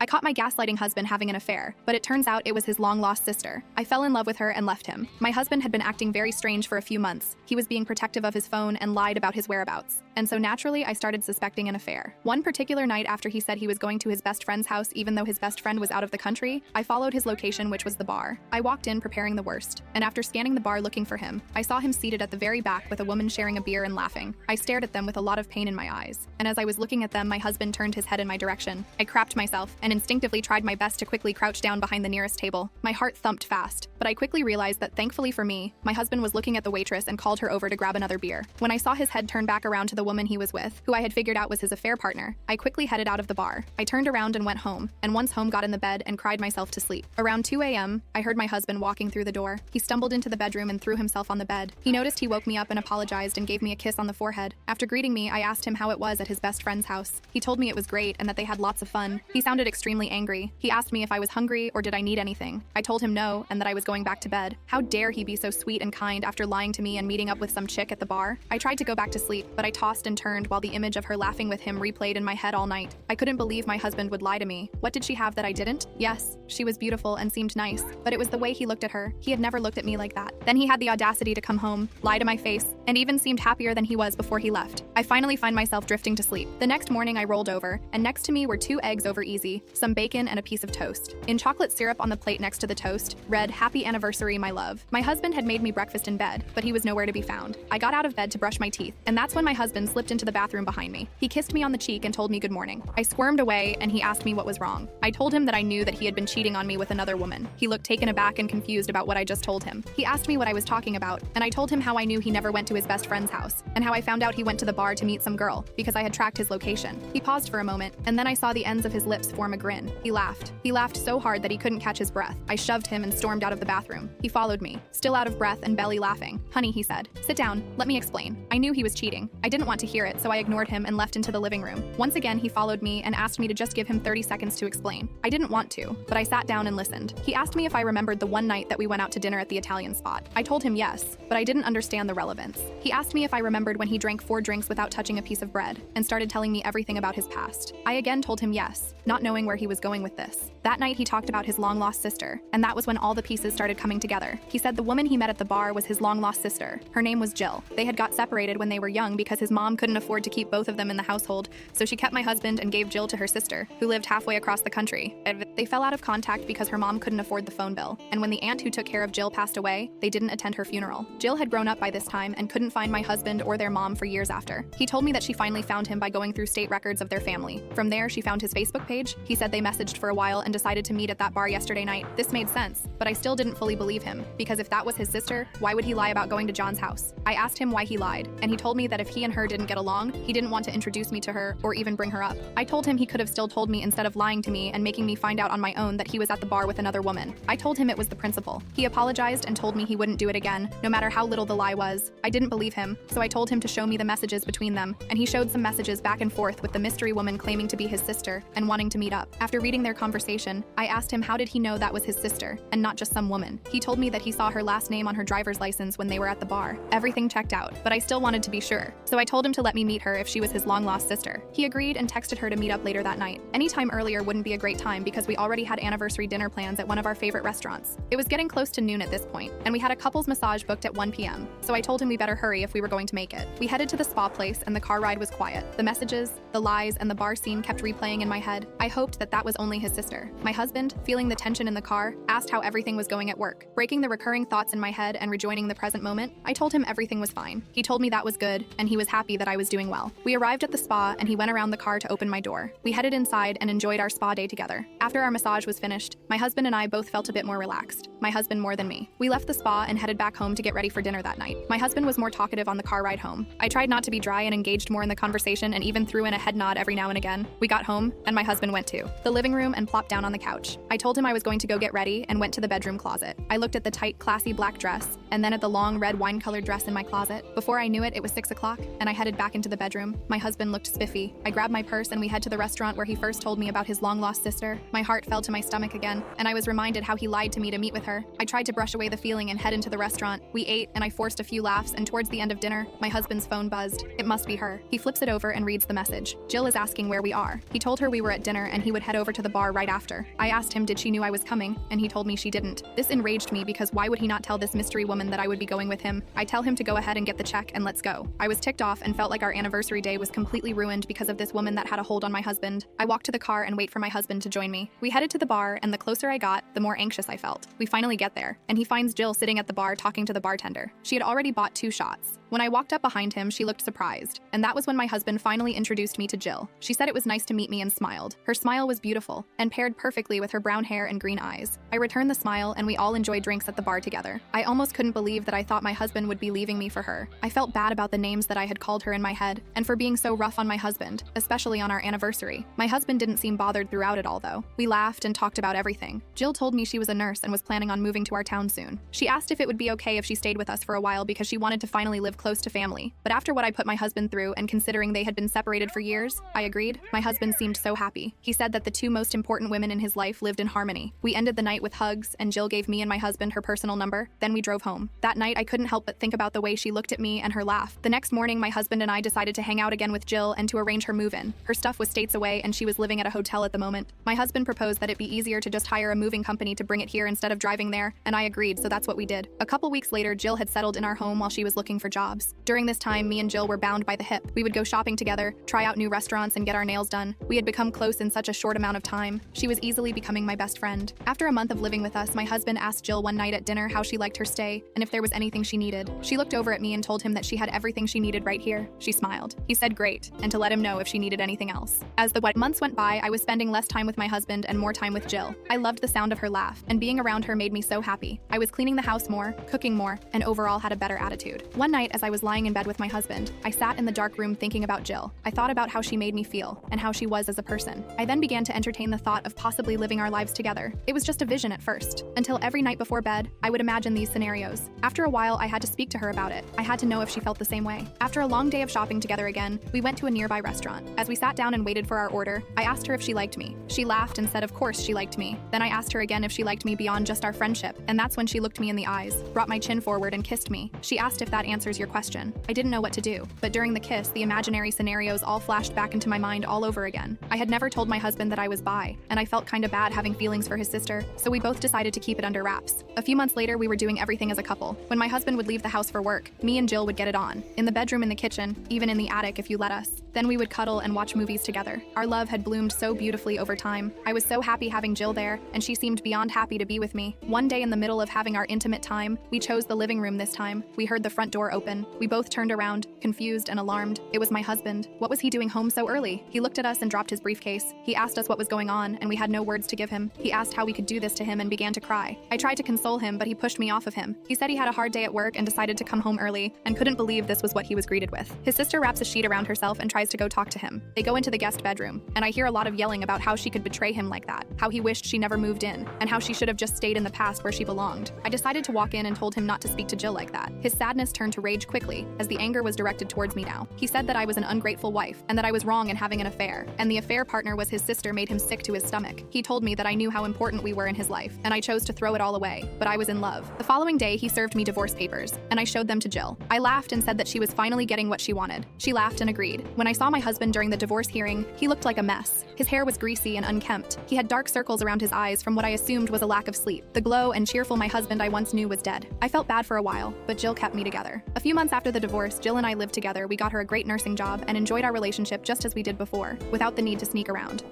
I caught my gaslighting husband having an affair, but it turns out it was his long-lost sister. I fell in love with her and left him. My husband had been acting very strange for a few months. He was being protective of his phone and lied about his whereabouts. And so naturally, I started suspecting an affair. One particular night after he said he was going to his best friend's house even though his best friend was out of the country, I followed his location, which was the bar. I walked in preparing the worst, and after scanning the bar looking for him, I saw him seated at the very back with a woman sharing a beer and laughing. I stared at them with a lot of pain in my eyes, and as I was looking at them, my husband turned his head in my direction. I crapped myself and instinctively tried my best to quickly crouch down behind the nearest table. My heart thumped fast, but I quickly realized that thankfully for me, my husband was looking at the waitress and called her over to grab another beer. When I saw his head turn back around to the woman he was with, who I had figured out was his affair partner, I quickly headed out of the bar. I turned around and went home, and once home got in the bed and cried myself to sleep. Around 2 a.m., I heard my husband walking through the door. He stumbled into the bedroom and threw himself on the bed. He noticed he woke me up and apologized and gave me a kiss on the forehead. After greeting me, I asked him how it was at his best friend's house. He told me it was great and that they had lots of fun. He sounded extremely angry. He asked me if I was hungry or did I need anything. I told him no and that I was going back to bed. How dare he be so sweet and kind after lying to me and meeting up with some chick at the bar? I tried to go back to sleep, but I tossed and turned while the image of her laughing with him replayed in my head all night. I couldn't believe my husband would lie to me. What did she have that I didn't? Yes, she was beautiful and seemed nice, but it was the way he looked at her. He had never looked at me like that. Then he had the audacity to come home, lie to my face, and even seemed happier than he was before he left. I finally find myself drifting to sleep. The next morning I rolled over, and next to me were 2 eggs over easy, some bacon, and a piece of toast. In chocolate syrup on the plate next to the toast read, "Happy anniversary, my love." My husband had made me breakfast in bed, but he was nowhere to be found. I got out of bed to brush my teeth, and that's when my husband slipped into the bathroom behind me. He kissed me on the cheek and told me good morning. I squirmed away, and he asked me what was wrong. I told him that I knew that he had been cheating on me with another woman. He looked taken aback and confused about what I just told him. He asked me what I was talking about, and I told him how I knew he never went to his best friend's house, and how I found out he went to the bar to meet some girl, because I had tracked his location. He paused for a moment, and then I saw the ends of his lips form a grin. He laughed. He laughed so hard that he couldn't catch his breath. I shoved him and stormed out of the bathroom. He followed me, still out of breath and belly laughing. "Honey," he said, "sit down. Let me explain." I knew he was cheating. I didn't want to hear it, so I ignored him and left into the living room. Once again, he followed me and asked me to just give him 30 seconds to explain. I didn't want to, but I sat down and listened. He asked me if I remembered the one night that we went out to dinner at the Italian spot. I told him yes, but I didn't understand the relevance. He asked me if I remembered when he drank 4 drinks without touching a piece of bread, and started telling me everything about his past. I again told him yes, not knowing where he was going with this. That night he talked about his long-lost sister, and that was when all the pieces started coming together. He said the woman he met at the bar was his long-lost sister. Her name was Jill. They had got separated when they were young because his mom couldn't afford to keep both of them in the household, so she kept my husband and gave Jill to her sister, who lived halfway across the country. They fell out of contact because her mom couldn't afford the phone bill, and when the aunt who took care of Jill passed away, they didn't attend her funeral. Jill had grown up by this time and couldn't find my husband or their mom for years after. He told me that she finally found him by going through state records of their family. From there, she found his Facebook page. He said they messaged for a while and decided to meet at that bar yesterday night. This made sense, but I still didn't fully believe him, because if that was his sister, why would he lie about going to John's house? I asked him why he lied, and he told me that if he and her didn't get along, he didn't want to introduce me to her or even bring her up. I told him he could have still told me instead of lying to me and making me find out on my own that he was at the bar with another woman. I told him it was the principal. He apologized and told me he wouldn't do it again, no matter how little the lie was. I didn't believe him, so I told him to show me the messages between them, and he showed some messages back and forth with the mystery woman claiming to be his sister and wanting to meet up. After reading their conversation, I asked him how did he know that was his sister and not just some woman. He told me that he saw her last name on her driver's license when they were at the bar. Everything checked out, but I still wanted to be sure, so I told him to let me meet her if she was his long-lost sister. He agreed and texted her to meet up later that night. Any time earlier wouldn't be a great time because we already had anniversary dinner plans at one of our favorite restaurants. It was getting close to noon at this point, and we had a couple's massage booked at 1 p.m., so I told him we better hurry if we were going to make it. We headed to the spa place, and the car ride was quiet. The messages, the lies, and the bar scene kept replaying in my head. I hoped that that was only his sister. My husband, feeling the tension in the car, asked how everything was going at work. Breaking the recurring thoughts in my head and rejoining the present moment, I told him everything was fine. He told me that was good, and he was happy that I was doing well. We arrived at the spa, and he went around the car to open my door. We headed inside and enjoyed our spa day together. After our massage was finished, my husband and I both felt a bit more relaxed. My husband more than me. We left the spa and headed back home to get ready for dinner that night. My husband was more talkative on the car ride home. I tried not to be dry and engaged more in the conversation and even threw in a head nod every now and again. We got home, and my husband went to the living room and plopped down on the couch. I told him I was going to go get ready and went to the bedroom closet. I looked at the tight, classy black dress, and then at the long red wine-colored dress in my closet. Before I knew it, it was 6 o'clock, and I headed back into the bedroom. My husband looked spiffy. I grabbed my purse and we head to the restaurant where he first told me about his long-lost sister. My heart fell to my stomach again, and I was reminded how he lied to me to meet with her. I tried to brush away the feeling and head into the restaurant. We ate, and I forced a few laughs, and towards the end of dinner, my husband's phone buzzed. It must be her. He flips it over and reads the message. Jill is asking where we are. He told her we were at dinner and he would head over to the bar right after. I asked him did she knew I was coming, and he told me she didn't. This enraged me because why would he not tell this mystery woman that I would be going with him? I tell him to go ahead and get the check and let's go. I was ticked off and felt like our anniversary day was completely ruined because of this woman that had a hold on my husband. I walked to the car and wait for my husband to join me. We headed to the bar, and the closer I got, the more anxious I felt. We finally get there, and he finds Jill sitting at the bar talking to the bartender. She had already bought 2 shots. When I walked up behind him, she looked surprised, and that was when my husband finally introduced me to Jill. She said it was nice to meet me and smiled. Her smile was beautiful and paired perfectly with her brown hair and green eyes. I returned the smile, and we all enjoyed drinks at the bar together. I almost couldn't believe that I thought my husband would be leaving me for her. I felt bad about the names that I had called her in my head, and for being so rough on my husband, especially on our anniversary. My husband didn't seem bothered throughout it all, though. We laughed and talked about everything. Jill told me she was a nurse and was planning on moving to our town soon. She asked if it would be okay if she stayed with us for a while because she wanted to finally live close to family. But after what I put my husband through, and considering they had been separated for years, I agreed. My husband seemed so happy. He said that the 2 most important women in his life lived in harmony. We ended the night with hugs, and Jill gave me and my husband her personal number. Then we drove home. That night, I couldn't help but think about the way she looked at me and her laugh. The next morning, my husband and I decided to hang out again with Jill and to arrange her move-in. Her stuff was states away, and she was living at a hotel at the moment. My husband proposed that it be easier to just hire a moving company to bring it here instead of driving there, and I agreed, so that's what we did. A couple weeks later, Jill had settled in our home while she was looking for jobs. During this time, me and Jill were bound by the hip. We would go shopping together, try out new restaurants, and get our nails done. We had become close in such a short amount of time. She was easily becoming my best friend. After a month of living with us, my husband asked Jill one night at dinner how she liked her stay and if there was anything she needed. She looked over at me and told him that she had everything she needed right here. She smiled. He said great, and to let him know if she needed anything else. As the months went by, I was spending less time with my husband and more time with Jill. I loved the sound of her laugh, and being around her made me so happy. I was cleaning the house more, cooking more, and overall had a better attitude. One night, as I was lying in bed with my husband, I sat in the dark room thinking about Jill. I thought about how she made me feel and how she was as a person. I then began to entertain the thought of possibly living our lives together. It was just a vision at first, until every night before bed, I would imagine these scenarios. After a while, I had to speak to her about it. I had to know if she felt the same way. After a long day of shopping together again, we went to a nearby restaurant. As we sat down and waited for our order, I asked her if she liked me. She laughed and said of course she liked me. Then I asked her again if she liked me beyond just our friendship, and that's when she looked me in the eyes, brought my chin forward and kissed me. She asked if that answers your question. I didn't know what to do, but during the kiss, the imaginary scenarios all flashed back into my mind all over again. I had never told my husband that I was bi, and I felt kinda bad having feelings for his sister, so we both decided to keep it under wraps. A few months later, we were doing everything as a couple. When my husband would leave the house for work, me and Jill would get it on. In the bedroom, in the kitchen, even in the attic if you let us. Then we would cuddle and watch movies together. Our love had bloomed so beautifully over time. I was so happy having Jill there, and she seemed beyond happy to be with me. One day in the middle of having our intimate time, we chose the living room this time. We heard the front door open. We both turned around, confused and alarmed. It was my husband. What was he doing home so early? He looked at us and dropped his briefcase. He asked us what was going on, and we had no words to give him. He asked how we could do this to him and began to cry. I tried to console him, but he pushed me off of him. He said he had a hard day at work and decided to come home early, and couldn't believe this was what he was greeted with. His sister wraps a sheet around herself and tries to go talk to him. They go into the guest bedroom, and I hear a lot of yelling about how she could betray him like that, how he wished she never moved in, and how she should have just stayed in the past where she belonged. I decided to walk in and told him not to speak to Jill like that. His sadness turned to rage quickly, as the anger was directed towards me now. He said that I was an ungrateful wife, and that I was wrong in having an affair, and the affair partner was his sister made him sick to his stomach. He told me that I knew how important we were in his life, and I chose to throw it all away, but I was in love. The following day, he served me divorce papers, and I showed them to Jill. I laughed and said that she was finally getting what she wanted. She laughed and agreed. When I saw my husband during the divorce hearing, he looked like a mess. His hair was greasy and unkempt. He had dark circles around his eyes from what I assumed was a lack of sleep. The glow and cheerful my husband I once knew was dead. I felt bad for a while, but Jill kept me together. A few months after the divorce, Jill and I lived together. We got her a great nursing job and enjoyed our relationship just as we did before, without the need to sneak around.